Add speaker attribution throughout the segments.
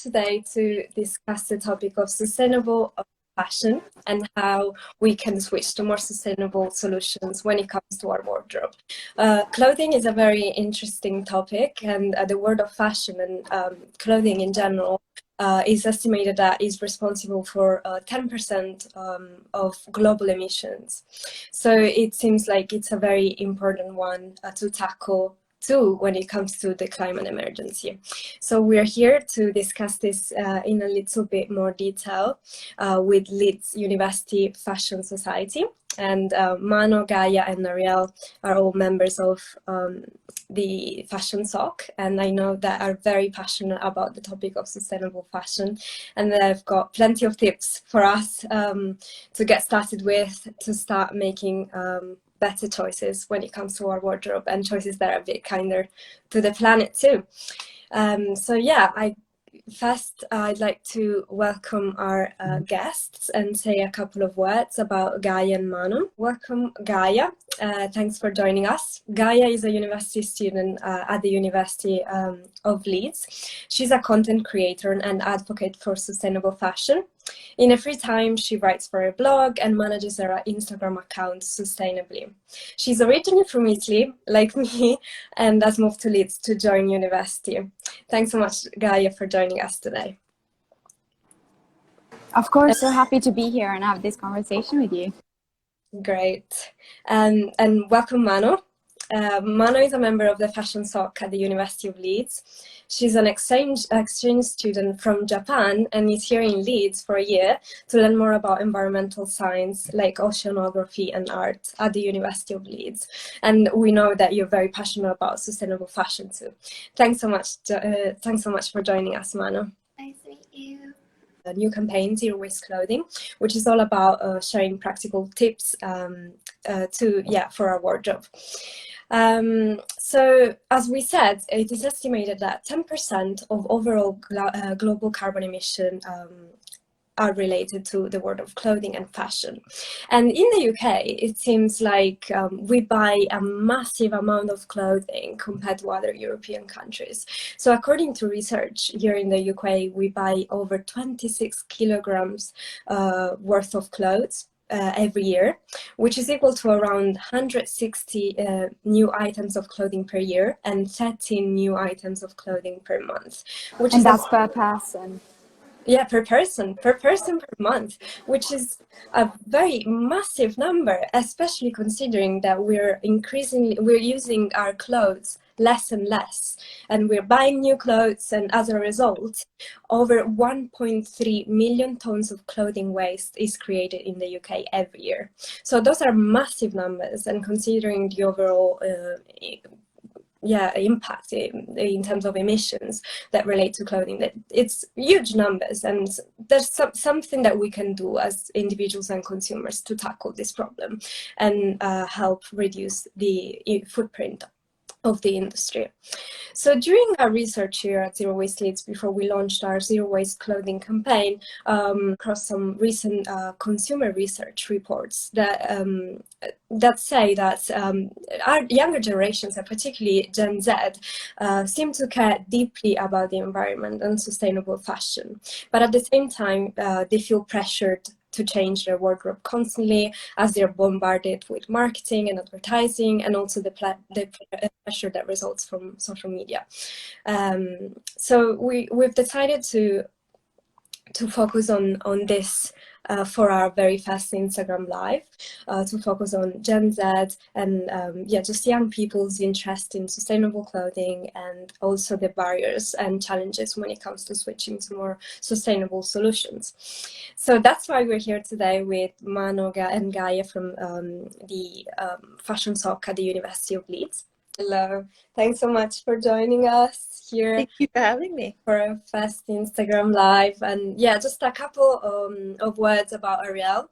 Speaker 1: today to discuss the topic of sustainable fashion and how we can switch to more sustainable solutions when it comes to our wardrobe. Clothing is a very interesting topic, and the world of fashion and clothing in general is estimated that is responsible for 10% of global emissions. So it seems like it's a very important one to tackle too when it comes to the climate emergency. So we're here to discuss this in a little bit more detail with Leeds University Fashion Society. And Mano, Gaia and Ariel are all members of the Fashion SOC, and I know that are very passionate about the topic of sustainable fashion, and they've got plenty of tips for us to get started with, to start making better choices when it comes to our wardrobe, and choices that are a bit kinder to the planet too. So yeah, First, I'd like to welcome our guests and say a couple of words about Gaia and Mano. Welcome, Gaia. Thanks for joining us. Gaia is a university student at the University of Leeds. She's a content creator and advocate for sustainable fashion. In her free time, she writes for a blog and manages her Instagram account sustainably. She's originally from Italy, like me, and has moved to Leeds to join university. Thanks so much, Gaia, for joining us today.
Speaker 2: Of course, so happy to be here and have this conversation with you.
Speaker 1: Great. And welcome, Mano. Mano is a member of the Fashion SOC at the University of Leeds. She's an exchange student from Japan and is here in Leeds for a year to learn more about environmental science like oceanography and art at the University of Leeds. And we know that you're very passionate about sustainable fashion too. Thanks so much for joining us, Mano.
Speaker 3: Nice to meet you.
Speaker 1: A new campaign, Zero Waste Clothing, which is all about sharing practical tips for our wardrobe. So as we said, it is estimated that 10% of overall global carbon emission are related to the world of clothing and fashion. And in the UK, it seems like we buy a massive amount of clothing compared to other European countries. So according to research here in the UK, we buy over 26 kilograms worth of clothes every year, which is equal to around 160 new items of clothing per year and 13 new items of clothing per month.
Speaker 2: And that's per person.
Speaker 1: Yeah, per person per month, which is a very massive number, especially considering that we're using our clothes less and less, and we're buying new clothes, and as a result, over 1.3 million tons of clothing waste is created in the UK every year. So those are massive numbers, and considering the overall impact in terms of emissions that relate to clothing, that it's huge numbers, and there's something that we can do as individuals and consumers to tackle this problem and help reduce the footprint of the industry. So during our research here at Zero Waste Leeds, before we launched our Zero Waste Clothing campaign, across some recent consumer research reports that say that our younger generations, and particularly Gen Z, seem to care deeply about the environment and sustainable fashion. But at the same time, they feel pressured to change their wardrobe constantly as they're bombarded with marketing and advertising, and also the pressure that results from social media. So we've decided to focus on this for our very first Instagram live, to focus on Gen Z and just young people's interest in sustainable clothing, and also the barriers and challenges when it comes to switching to more sustainable solutions. So that's why we're here today with Mano and Gaia from the Fashion SOC at the University of Leeds. Hello, thanks so much for joining us here.
Speaker 3: Thank you for having me.
Speaker 1: For our first Instagram live. And yeah, just a couple of words about Ariel.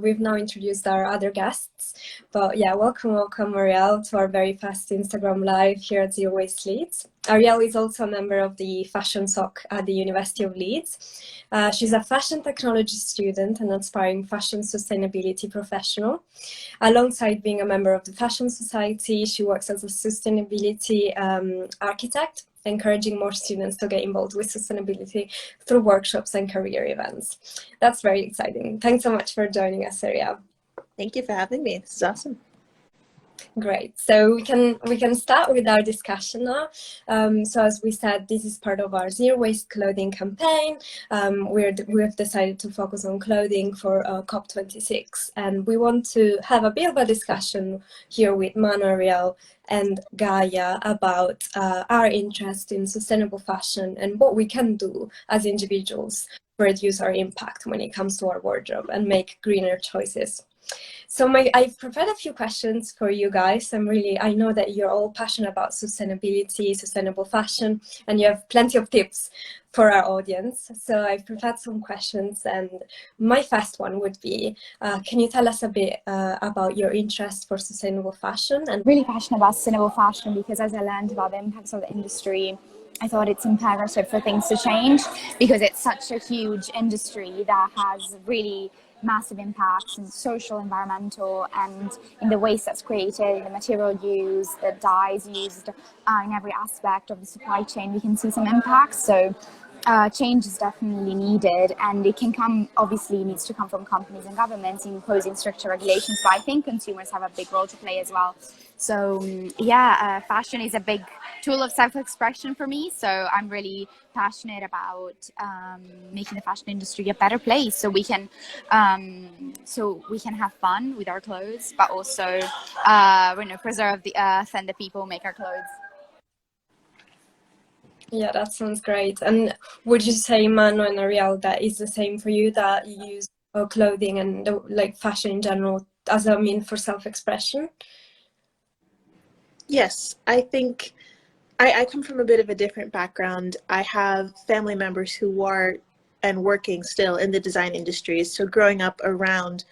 Speaker 1: We've now introduced our other guests, but yeah, welcome Ariel to our very first Instagram live here at Zero Waste Leeds. Ariel is also a member of the Fashion SOC at the University of Leeds. She's a fashion technology student and aspiring fashion sustainability professional. Alongside being a member of the Fashion Society, she works as a sustainability architect encouraging more students to get involved with sustainability through workshops and career events. That's very exciting. Thanks so much for joining us, Saria.
Speaker 3: Thank you for having me. This is awesome.
Speaker 1: Great. So we can start with our discussion now. So as we said, this is part of our zero waste clothing campaign. We've decided to focus on clothing for COP26, and we want to have a bit of a discussion here with Manuel and Gaia about our interest in sustainable fashion and what we can do as individuals to reduce our impact when it comes to our wardrobe and make greener choices. So I've prepared a few questions for you guys. I know that you're all passionate about sustainability, sustainable fashion, and you have plenty of tips for our audience. So I've prepared some questions, and my first one would be, can you tell us a bit about your interest for sustainable fashion? And
Speaker 2: Really passionate about sustainable fashion because as I learned about the impacts of the industry, I thought it's imperative for things to change because it's such a huge industry that has really massive impacts in social, environmental, and in the waste that's created, the material used, the dyes used, in every aspect of the supply chain, we can see some impacts. So change is definitely needed, and it can come, obviously needs to come from companies and governments imposing stricter regulations, but I think consumers have a big role to play as well. So fashion is a big tool of self-expression for me, so I'm really passionate about making the fashion industry a better place so we can have fun with our clothes, but also preserve the earth and the people who make our clothes.
Speaker 1: yeah, that sounds great. And would you say, Manu and Ariel, that is the same for you, that you use clothing and like fashion in general as a mean for self-expression?
Speaker 3: Yes, I think I come from a bit of a different background. I have family members who are and working still in the design industries. So growing up around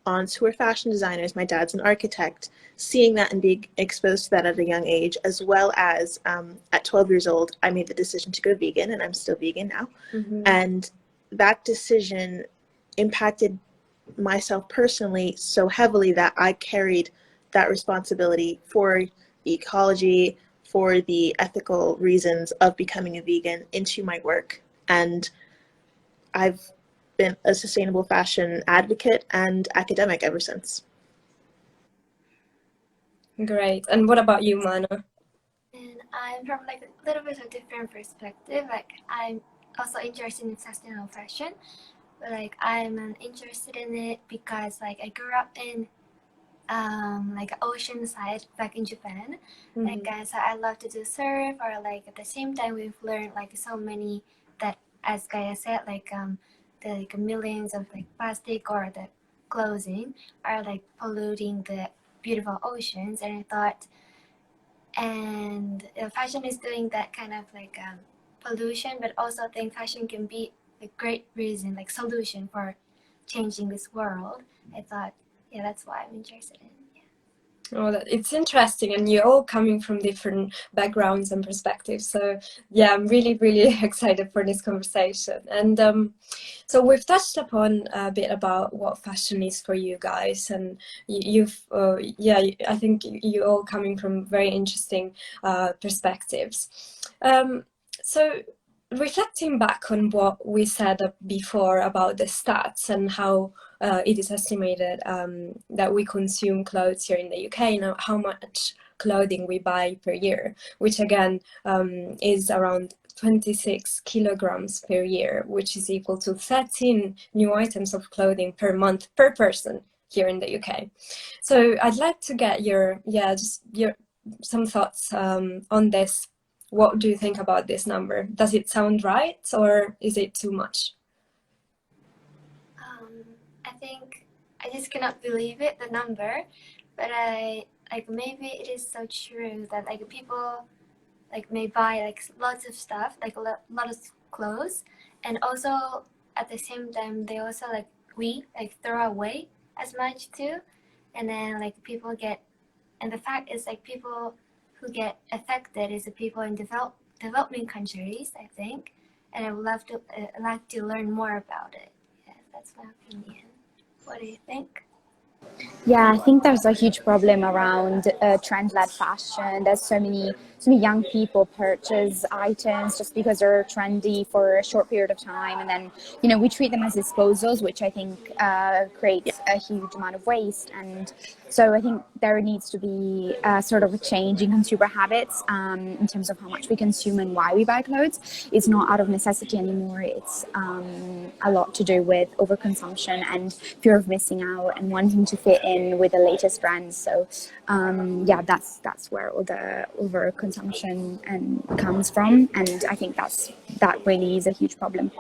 Speaker 3: aunts who are fashion designers, my dad's an architect, seeing that and being exposed to that at a young age, as well as at 12 years old, I made the decision to go vegan, and I'm still vegan now.
Speaker 1: Mm-hmm.
Speaker 3: And that decision impacted myself personally so heavily that I carried that responsibility for the ecology, for the ethical reasons of becoming a vegan into my work. And I've been a sustainable fashion advocate and academic ever since.
Speaker 1: Great. And what about you, Manu?
Speaker 4: And I'm from like a little bit of a different perspective. Like I'm also interested in sustainable fashion, but like I'm interested in it because like I grew up in like ocean side back in Japan.
Speaker 1: Mm-hmm.
Speaker 4: Like so I love to do surf, or like at the same time we've learned like so many that, as Gaia said, like the like millions of like plastic or the clothing are like polluting the beautiful oceans, and I thought, and fashion is doing that kind of like pollution, but also I think fashion can be a great reason, like solution for changing this world. I thought, yeah, that's why I'm interested in.
Speaker 1: Oh, it's interesting, and you're all coming from different backgrounds and perspectives. So yeah, I'm really, really excited for this conversation. And so we've touched upon a bit about what fashion is for you guys, and I think you all coming from very interesting perspectives. So reflecting back on what we said before about the stats and how it is estimated that we consume clothes here in the UK and how much clothing we buy per year, which again is around 26 kilograms per year, which is equal to 13 new items of clothing per month per person here in the UK. So I'd like to get your some thoughts on this. What do you think about this number? Does it sound right, or is it too much?
Speaker 4: I think I just cannot believe it, the number, but I like maybe it is so true that like people like may buy like lots of stuff, like a lot of clothes, and also at the same time they also like we like throw away as much too, and then like people get, and the fact is like people who get affected is the people in developing countries, I think, and I would love to like to learn more about it. Yeah, that's my opinion. What do you think?
Speaker 2: Yeah, I think there's a huge problem around trend-led fashion. There's so many so many young people purchase items just because they're trendy for a short period of time, and then we treat them as disposals, which I think creates a huge amount of waste. And so I think there needs to be sort of a change in consumer habits in terms of how much we consume and why we buy clothes. It's not out of necessity anymore. It's a lot to do with overconsumption and fear of missing out and wanting to fit in with the latest trends. So that's where all the overconsumption comes from, and I think that really is a huge problem.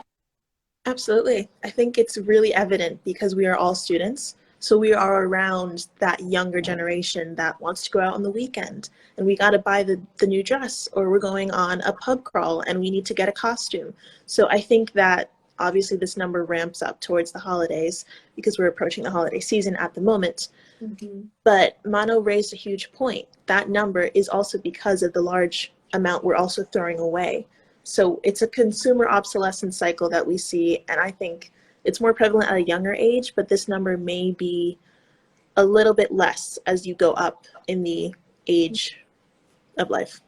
Speaker 3: Absolutely. I think it's really evident because we are all students. So we are around that younger generation that wants to go out on the weekend, and we got to buy the new dress, or we're going on a pub crawl and we need to get a costume. So I think that obviously this number ramps up towards the holidays because we're approaching the holiday season at the moment. Mm-hmm. But Mano raised a huge point. That number is also because of the large amount we're also throwing away. So it's a consumer obsolescence cycle that we see, and I think it's more prevalent at a younger age, but this number may be a little bit less as you go up in the age of life.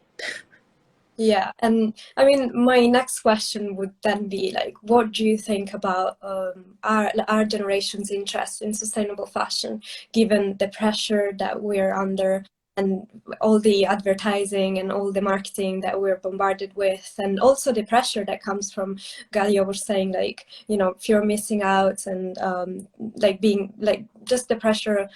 Speaker 1: Yeah, and I mean, my next question would then be like, what do you think about our generation's interest in sustainable fashion, given the pressure that we're under and all the advertising and all the marketing that we're bombarded with, and also the pressure that comes from, Galia was saying, like, fear of missing out, and like being like just the pressure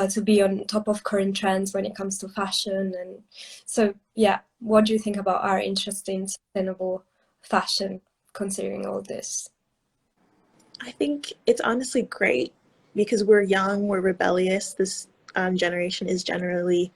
Speaker 1: to be on top of current trends when it comes to fashion. And so yeah, what do you think about our interest in sustainable fashion considering all this?
Speaker 3: I think it's honestly great because we're young, we're rebellious. This generation is generally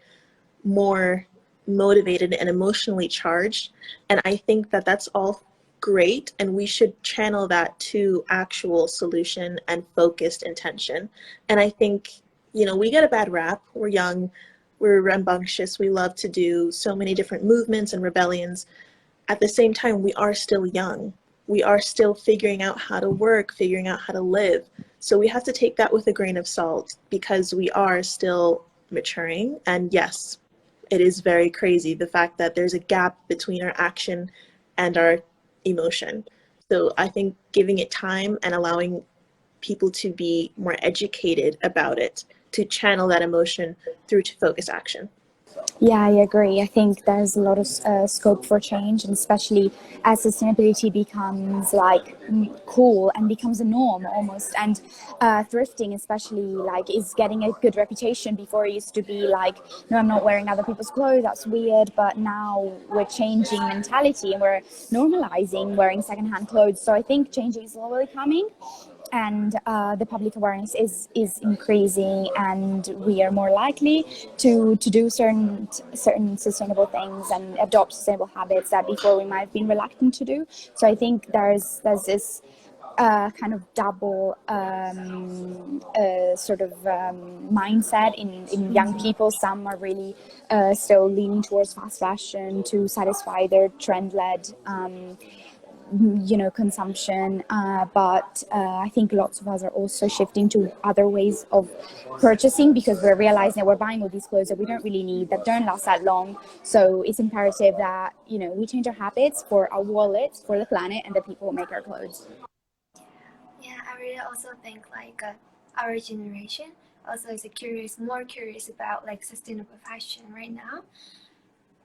Speaker 3: more motivated and emotionally charged, and I think that that's all great, and we should channel that to actual solution and focused intention. And I think we get a bad rap. We're young, we're rambunctious, we love to do so many different movements and rebellions. At the same time, we are still young, we are still figuring out how to work, figuring out how to live. So we have to take that with a grain of salt because we are still maturing. And yes, it is very crazy, the fact that there's a gap between our action and our emotion. So I think giving it time and allowing people to be more educated about it, to channel that emotion through to focused action.
Speaker 2: Yeah, I agree. I think there's a lot of scope for change, and especially as sustainability becomes like cool and becomes a norm almost, and thrifting especially is getting a good reputation. Before it used to be like, no, I'm not wearing other people's clothes, that's weird, but now we're changing mentality and we're normalizing wearing secondhand clothes. So I think change is slowly coming, and the public awareness is increasing, and we are more likely to do certain sustainable things and adopt sustainable habits that before we might have been reluctant to do. So I think there's this kind of double mindset in young people. Some are really still leaning towards fast fashion to satisfy their trend-led consumption, but I think lots of us are also shifting to other ways of purchasing because we're realizing that we're buying all these clothes that we don't really need, that don't last that long. So it's imperative that we change our habits for our wallets, for the planet, and the people who make our clothes.
Speaker 4: Yeah, I really also think our generation also is more curious about sustainable fashion right now.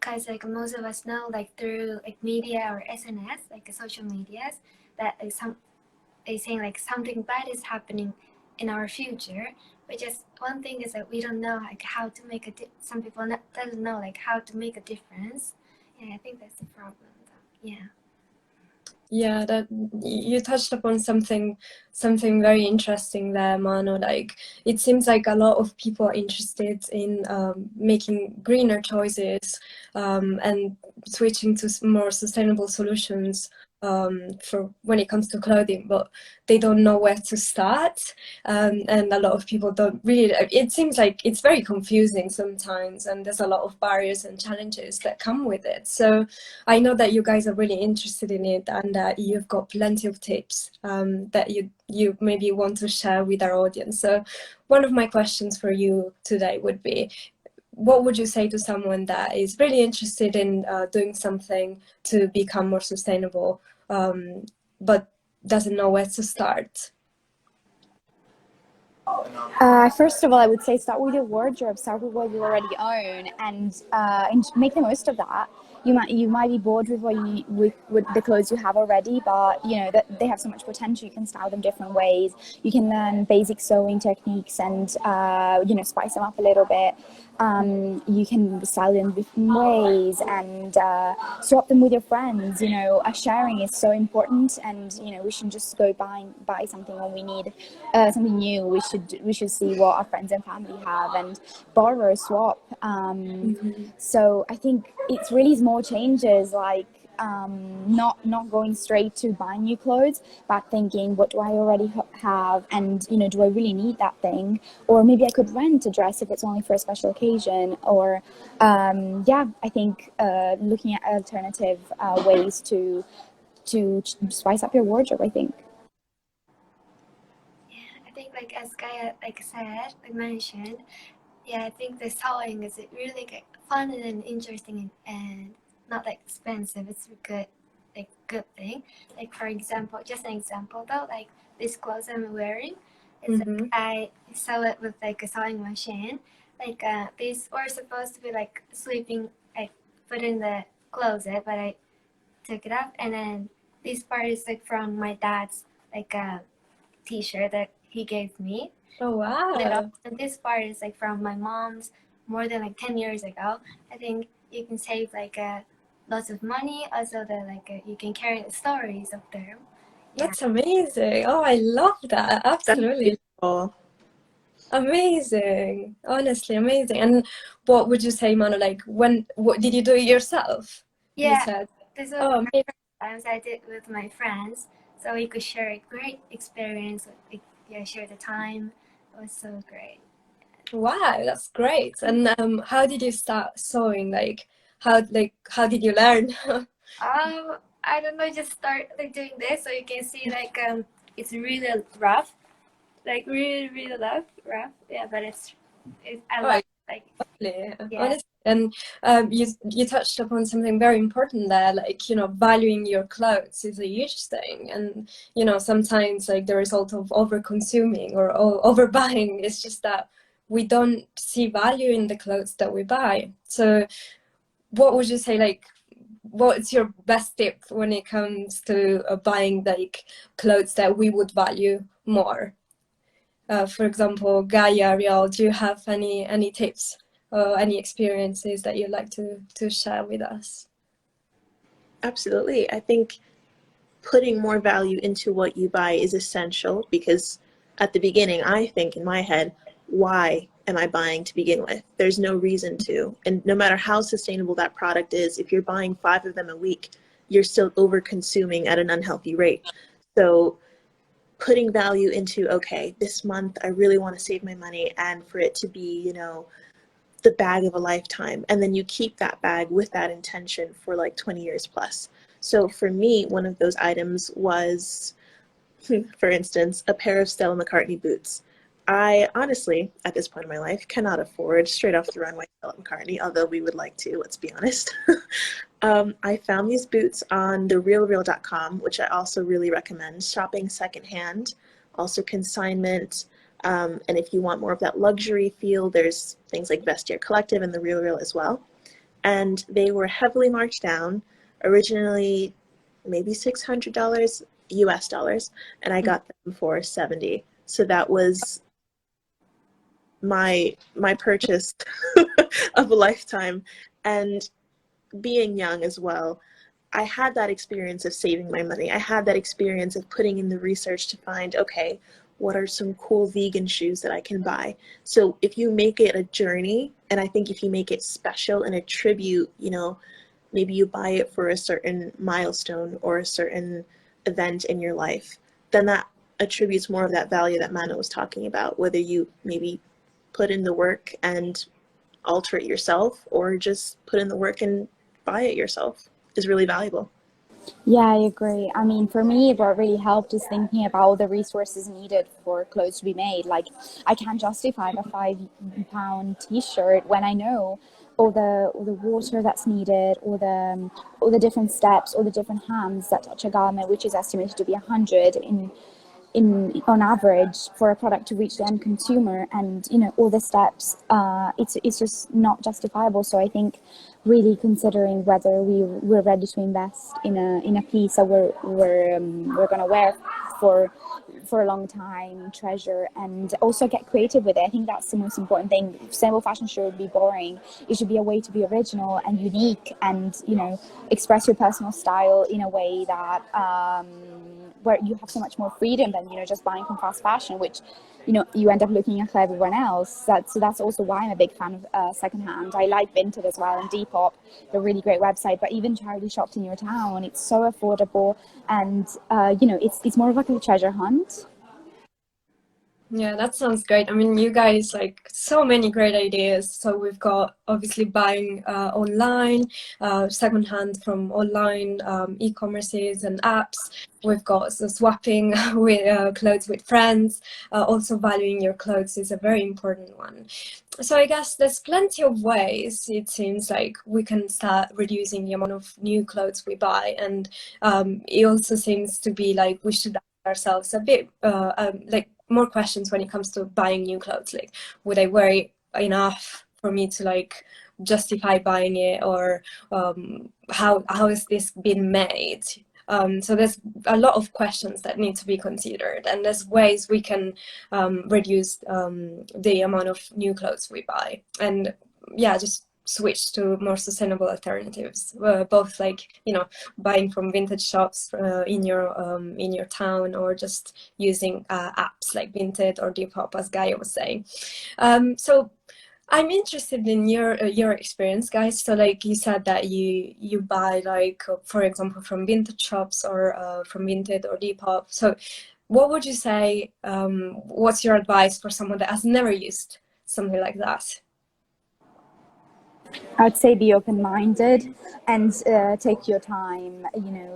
Speaker 4: Because most of us know through media or SNS, social medias, that they saying something bad is happening in our future. But just one thing is that we don't know how to make some people doesn't know how to make a difference. Yeah, I think that's the problem though. Yeah.
Speaker 1: Yeah, that you touched upon something very interesting there, Mano. It seems like a lot of people are interested in making greener choices and switching to more sustainable solutions for when it comes to clothing, but they don't know where to start, and a lot of people don't really. It seems like it's very confusing sometimes, and there's a lot of barriers and challenges that come with it. So I know that you guys are really interested in it, and that you've got plenty of tips that you maybe want to share with our audience. So one of my questions for you today would be, what would you say to someone that is really interested in doing something to become more sustainable, but doesn't know where to start?
Speaker 2: First of all, I would say start with your wardrobe, start with what you already own, and make the most of that. You might be bored with with the clothes you have already, but you know that they have so much potential. You can style them different ways. You can learn basic sewing techniques and you know, spice them up a little bit. You can style them different ways and swap them with your friends. You know, sharing is so important, and you know, we shouldn't just go buy something when we need something new. We should see what our friends and family have and borrow or swap. So I think it's really small changes, like not going straight to buying new clothes, but thinking, what do I already have, and you know, do I really need that thing, or maybe I could rent a dress if it's only for a special occasion, or yeah, I think looking at alternative ways to spice up your wardrobe, I think.
Speaker 4: Yeah, I think like as Gaia like said, like mentioned, yeah, I think the sewing is really like, fun and interesting and not like expensive. It's a good, like good thing. Like for example, just an example though, like this clothes I'm wearing, it's like I sew it with like a sewing machine. Like these were supposed to be like sleeping, like put in the closet, but I took it off, and then this part is like from my dad's like t-shirt that he gave me.
Speaker 1: Oh, wow.
Speaker 4: And this part is like from my mom's more than like 10 years ago. I think you can save like lots of money. Also, the like you can carry the stories of them. Yeah.
Speaker 1: That's amazing. Oh, I love that.
Speaker 3: That's
Speaker 1: Absolutely.
Speaker 3: beautiful.
Speaker 1: Amazing. Honestly, amazing. And what would you say, Manu, like what did you do it yourself? You
Speaker 4: Yeah,
Speaker 1: said.
Speaker 4: this was
Speaker 1: Oh,
Speaker 4: my
Speaker 1: amazing.
Speaker 4: first times I did with my friends, so we could share a great experience. Like, yeah, share the time. It was so great.
Speaker 1: Wow, that's great. And how did you start sewing? How did you learn?
Speaker 4: I don't know. Just start like doing this, so you can see like it's really rough, like really rough. Yeah, but I
Speaker 1: Oh,
Speaker 4: love like
Speaker 1: yeah,
Speaker 4: yeah.
Speaker 1: honestly. And you touched upon something very important there, like, you know, valuing your clothes is a huge thing. And, you know, sometimes like the result of over consuming or overbuying is just that we don't see value in the clothes that we buy. So what would you say, like, what's your best tip when it comes to buying like clothes that we would value more? For example, Gaia, Rial, do you have any tips or any experiences that you'd like to share with us?
Speaker 3: Absolutely. I think putting more value into what you buy is essential, because at the beginning, I think in my head, why am I buying to begin with? There's no reason to. And no matter how sustainable that product is, if you're buying 5 of them a week, you're still over consuming at an unhealthy rate. So putting value into, okay, this month I really want to save my money, and for it to be, you know, the bag of a lifetime, and then you keep that bag with that intention for like 20 years plus. So for me, one of those items was, for instance, a pair of Stella McCartney boots. I honestly, at this point in my life, cannot afford straight off the runway Stella McCartney, although we would like to, let's be honest. I found these boots on therealreal.com, which I also really recommend shopping secondhand, also consignment. And if you want more of that luxury feel, there's things like Vestiaire Collective and The Real Real as well. And they were heavily marked down, originally maybe $600 US dollars, and I got them for 70. So that was my purchase of a lifetime. And being young as well, I had that experience of saving my money. I had that experience of putting in the research to find, okay, what are some cool vegan shoes that I can buy? So if you make it a journey, and I think if you make it special and a tribute, you know, maybe you buy it for a certain milestone or a certain event in your life, then that attributes more of that value that Mana was talking about, whether you maybe put in the work and alter it yourself, or just put in the work and buy it yourself, is really valuable.
Speaker 2: Yeah, I agree. I mean, for me, what really helped is thinking about the resources needed for clothes to be made. Like, I can't justify a £5 T-shirt when I know all the water that's needed, all the different steps, all the different hands that touch a garment, which is estimated to be 100 in on average for a product to reach the end consumer, and all the steps, it's just not justifiable. So I think really considering whether we're ready to invest in a piece that we're going to wear for a long time, treasure, and also get creative with it. I think that's the most important thing. Sustainable fashion should be boring. It should be a way to be original and unique, and express your personal style in a way that where you have so much more freedom than just buying from fast fashion, which you end up looking at everyone else. That's also why I'm a big fan of secondhand. I like Vinted as well, and Depop, they're a really great website. But even charity shops in your town, it's so affordable, and it's more of like a treasure hunt.
Speaker 1: Yeah, that sounds great. I mean, you guys like so many great ideas. So we've got obviously buying online, secondhand from online e-commerces and apps. We've got swapping with clothes with friends. Also valuing your clothes is a very important one. So I guess there's plenty of ways, it seems like, we can start reducing the amount of new clothes we buy. And it also seems to be like we should ask ourselves a bit like more questions when it comes to buying new clothes. Like, would I wear it enough for me to like justify buying it, or how is this been made? So there's a lot of questions that need to be considered, and there's ways we can reduce the amount of new clothes we buy, and yeah, just switch to more sustainable alternatives, both like buying from vintage shops in your town, or just using apps like Vinted or Depop, as Gaia was saying. So I'm interested in your experience, guys. So like you said that you buy, like, for example, from vintage shops, or from Vinted or Depop. So what would you say, what's your advice for someone that has never used something like that?
Speaker 2: I'd say be open-minded and take your time.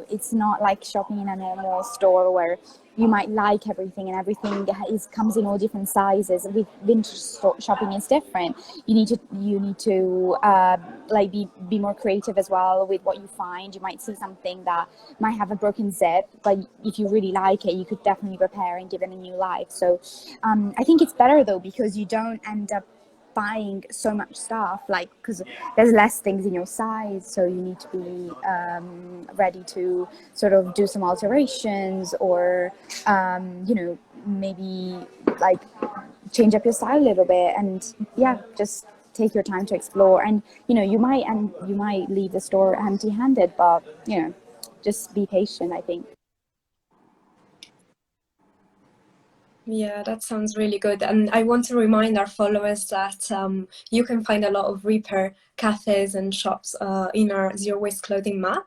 Speaker 2: It's not like shopping in a normal store where you might like everything and everything comes in all different sizes. With vintage shopping, is different. You need to like be more creative as well with what you find. You might see something that might have a broken zip, but if you really like it, you could definitely repair and give it a new life. So I think it's better though, because you don't end up buying so much stuff, like, because there's less things in your size, so you need to be ready to sort of do some alterations, or maybe like change up your style a little bit, and yeah, just take your time to explore. And you might leave the store empty-handed, but just be patient, I think.
Speaker 1: Yeah, that sounds really good. And I want to remind our followers that you can find a lot of repair cafes and shops in our Zero Waste Clothing map.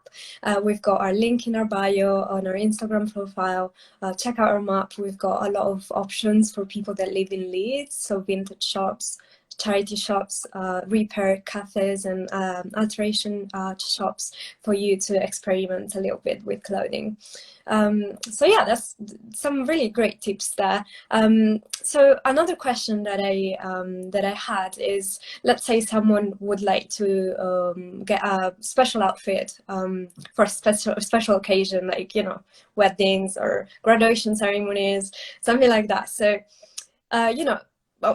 Speaker 1: We've got our link in our bio on our Instagram profile. Check out our map. We've got a lot of options for people that live in Leeds, so vintage shops, charity shops, repair cafes, and alteration shops for you to experiment a little bit with clothing. So yeah, that's some really great tips there. So another question that I had is, let's say someone would like to get a special outfit for a special occasion, like weddings or graduation ceremonies, something like that. So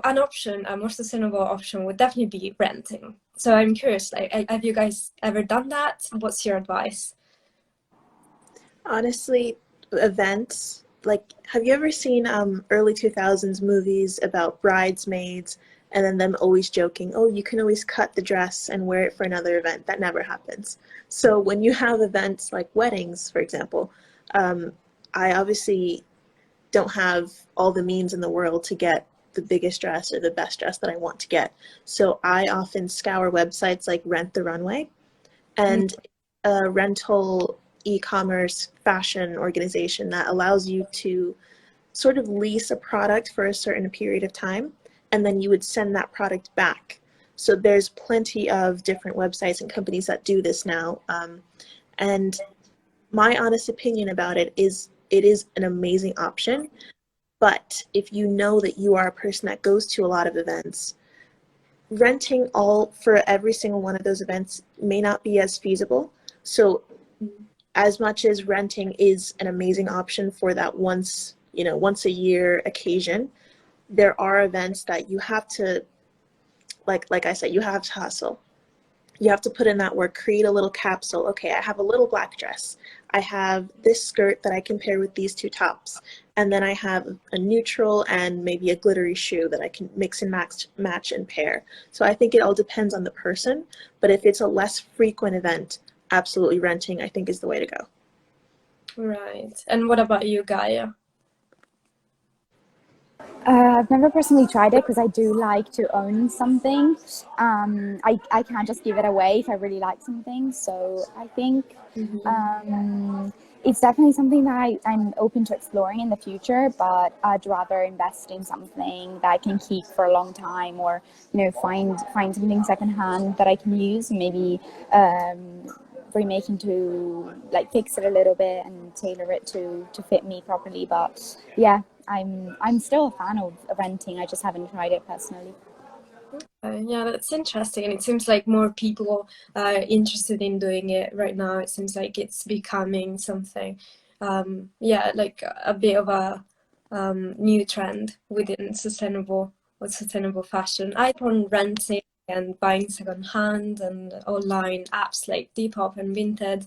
Speaker 1: an option, a more sustainable option, would definitely be renting. So I'm curious, like, have you guys ever done that? What's your advice?
Speaker 3: Honestly, events, like, have you ever seen early 2000s movies about bridesmaids and then them always joking, oh, you can always cut the dress and wear it for another event? That never happens. So when you have events like weddings, for example, I obviously don't have all the means in the world to get the biggest dress or the best dress that I want to get. So I often scour websites like Rent the Runway, and a rental e-commerce fashion organization that allows you to sort of lease a product for a certain period of time, and then you would send that product back. So there's plenty of different websites and companies that do this now. And my honest opinion about it is an amazing option. But if you know that you are a person that goes to a lot of events, renting all for every single one of those events may not be as feasible. So as much as renting is an amazing option for that once a year occasion, there are events that you have to, like I said, you have to hustle. You have to put in that work, create a little capsule. Okay, I have a little black dress. I have this skirt that I can pair with these two tops. And then I have a neutral and maybe a glittery shoe that I can mix and match and pair. So I think it all depends on the person. But if it's a less frequent event, absolutely renting, I think, is the way to go.
Speaker 1: Right. And what about you, Gaia?
Speaker 2: I've never personally tried it because I do like to own something. I can't just give it away if I really like something. So I think it's definitely something that I'm open to exploring in the future, but I'd rather invest in something that I can keep for a long time, or find something secondhand that I can use, and maybe remaking to fix it a little bit and tailor it to fit me properly. But yeah, I'm still a fan of renting. I just haven't tried it personally.
Speaker 1: Yeah, that's interesting, and it seems like more people are interested in doing it right now. It seems like it's becoming something, like a bit of a new trend within sustainable fashion. I found renting and buying secondhand and online apps like Depop and Vinted.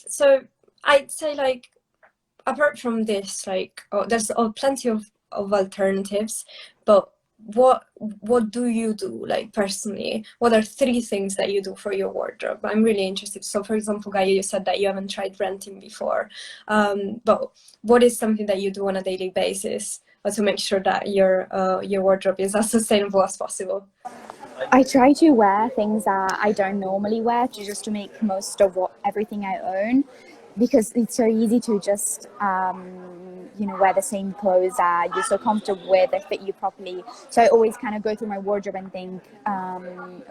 Speaker 1: So I'd say, like, apart from this, there's plenty of alternatives, but what do you do, like, personally? What are 3 things that you do for your wardrobe? I'm really interested. So, for example, Gaia, you said that you haven't tried renting before, but what is something that you do on a daily basis to make sure that your wardrobe is as sustainable as possible?
Speaker 2: I try to wear things that I don't normally wear, just to make most of everything I own, because it's so easy to just wear the same clothes that you're so comfortable with, that fit you properly. So I always kind of go through my wardrobe and think,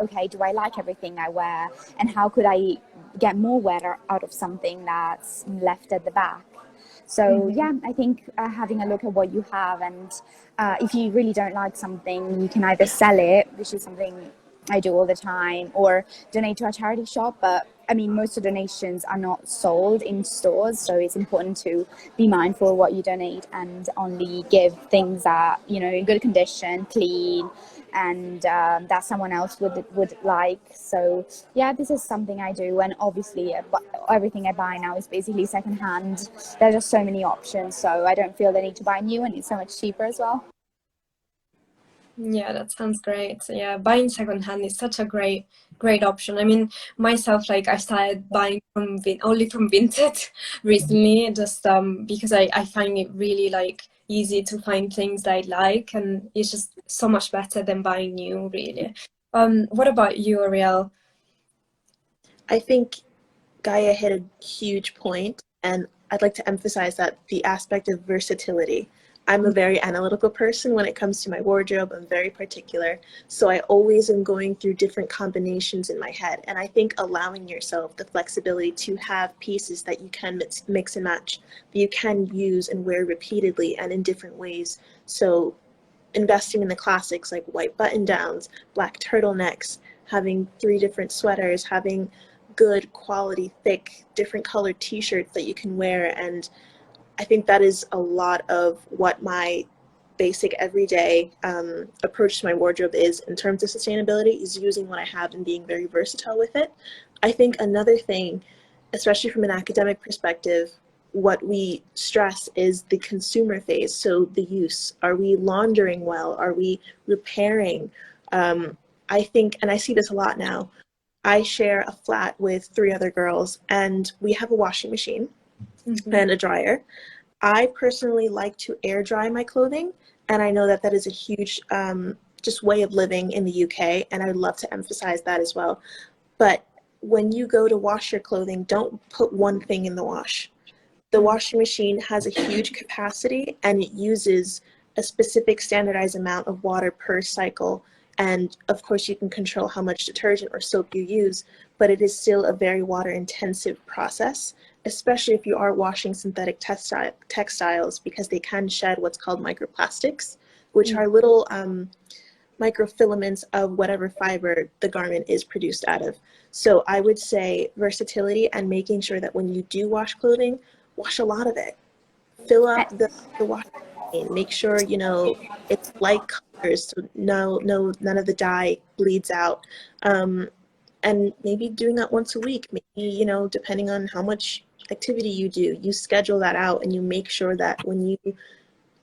Speaker 2: okay, do I like everything I wear, and how could I get more wear out of something that's left at the back? So yeah, I think having a look at what you have, and if you really don't like something, you can either sell it, which is something I do all the time, or donate to a charity shop. But I mean, most of the donations are not sold in stores, so it's important to be mindful of what you donate and only give things that, in good condition, clean, and that someone else would like. So yeah, this is something I do. And obviously everything I buy now is basically secondhand. There's just so many options, so I don't feel the need to buy new, and it's so much cheaper as well.
Speaker 1: Yeah, that sounds great. Yeah, buying secondhand is such a great option. I mean, myself, like, I started buying only from Vinted recently, just because I find it really, like, easy to find things that I like, and it's just so much better than buying new, really. What about you, Ariel?
Speaker 3: I think Gaia hit a huge point, and I'd like to emphasize that the aspect of versatility. I'm a very analytical person when it comes to my wardrobe. I'm very particular. So I always am going through different combinations in my head. And I think allowing yourself the flexibility to have pieces that you can mix and match, that you can use and wear repeatedly and in different ways. So investing in the classics like white button downs, black turtlenecks, having 3 different sweaters, having good quality, thick, different colored t-shirts that you can wear. And I think that is a lot of what my basic everyday approach to my wardrobe is in terms of sustainability, is using what I have and being very versatile with it. I think another thing, especially from an academic perspective, what we stress is the consumer phase. So the use. Are we laundering well? Are we repairing? I think, and I see this a lot now, I share a flat with 3 other girls, and we have a washing machine and a dryer. I personally like to air dry my clothing, and I know that that is a huge just way of living in the UK, and I would love to emphasize that as well. But when you go to wash your clothing, don't put one thing in the wash. The washing machine has a huge capacity, and it uses a specific standardized amount of water per cycle. And of course, you can control how much detergent or soap you use, but it is still a very water intensive process. especially if you are washing synthetic textiles, because they can shed what's called microplastics, which are little microfilaments of whatever fiber the garment is produced out of. So I would say versatility and making sure that when you do wash clothing, wash a lot of it. Fill up the wash machine. Make sure, you know, it's light colors, so none of the dye bleeds out. And maybe doing that once a week, maybe, you know, depending on how much activity you do, you schedule that out and you make sure that when you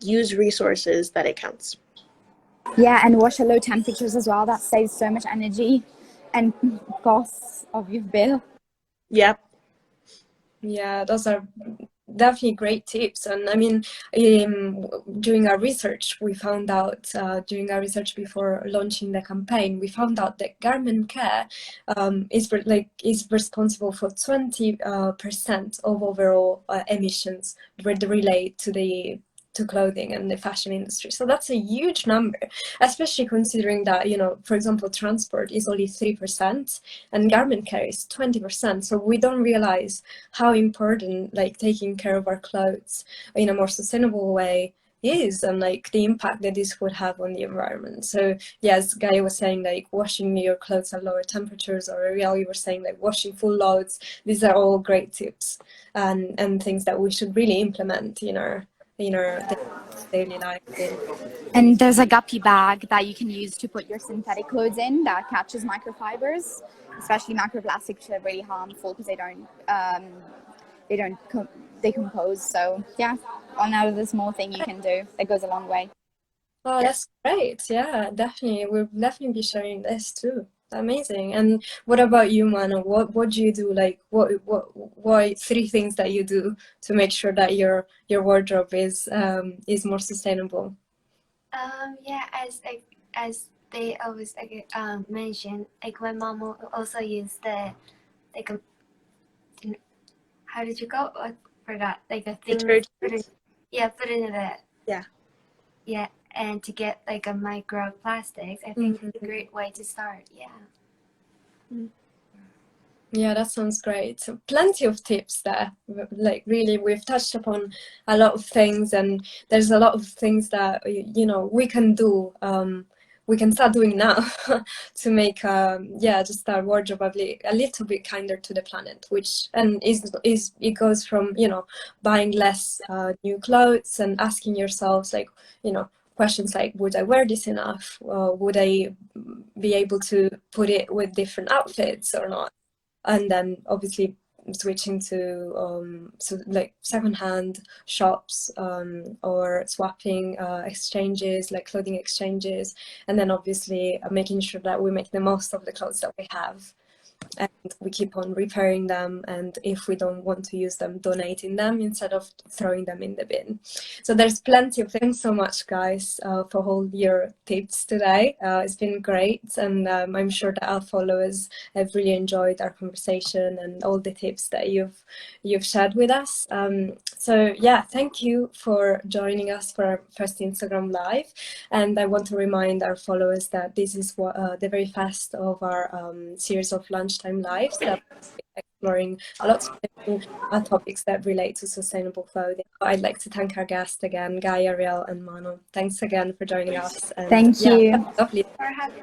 Speaker 3: use resources that it counts.
Speaker 2: Yeah, and wash at low temperatures as well. That saves so much energy and costs of your bill.
Speaker 3: Yep.
Speaker 1: Yeah, those are definitely great tips. And I mean, during our research, we found out, during our research before launching the campaign, we found out that garment care is responsible for 20% of overall emissions relate to clothing and the fashion industry. So that's a huge number, especially considering that, you know, for example, transport is only 3% and garment care is 20%. So we don't realize how important like taking care of our clothes in a more sustainable way is, and like the impact that this would have on the environment. So yes, Guy was saying like washing your clothes at lower temperatures, or Ariel, you were saying like washing full loads. These are all great tips and things that we should really implement in our daily life.
Speaker 2: And there's a guppy bag that you can use to put your synthetic clothes in that catches microfibers, especially microplastics, which are really harmful because they don't decompose. So yeah, another small thing you can do that goes a long way.
Speaker 1: Oh, that's great. Yeah, definitely. We'll definitely be sharing this too. Amazing. And what about you, Mano? What do you do? Like, what 3 things that you do to make sure that your wardrobe is more sustainable?
Speaker 4: Yeah, as they always mention, like my mom will also use the like a, how did you go? I forgot, like a thing.
Speaker 3: Detergent?
Speaker 4: Put it in the yeah, and to get like a microplastics, I think it's a great way to start. Yeah.
Speaker 1: Yeah, that sounds great. So plenty of tips there. Like really, we've touched upon a lot of things, and there's a lot of things that you know we can do. We can start doing now to make just our wardrobe a little bit kinder to the planet. Which it goes from, you know, buying less new clothes and asking yourselves like, you know, questions like, would I wear this enough? Would I be able to put it with different outfits or not? And then obviously switching to like secondhand shops or swapping exchanges, like clothing exchanges, and then obviously making sure that we make the most of the clothes that we have, and we keep on repairing them, and if we don't want to use them, donating them instead of throwing them in the bin. So there's plenty of things. So much, guys, for all your tips today. It's been great, and I'm sure that our followers have really enjoyed our conversation and all the tips that you've shared with us. So yeah, thank you for joining us for our first Instagram live, and I want to remind our followers that this is the very first of our series of lunchtime lives that exploring a lot of different topics that relate to sustainable clothing. I'd like to thank our guests again, Guy, Ariel, and Mano. Thanks again for joining us. And
Speaker 2: Thank you.
Speaker 1: Lovely.
Speaker 4: For having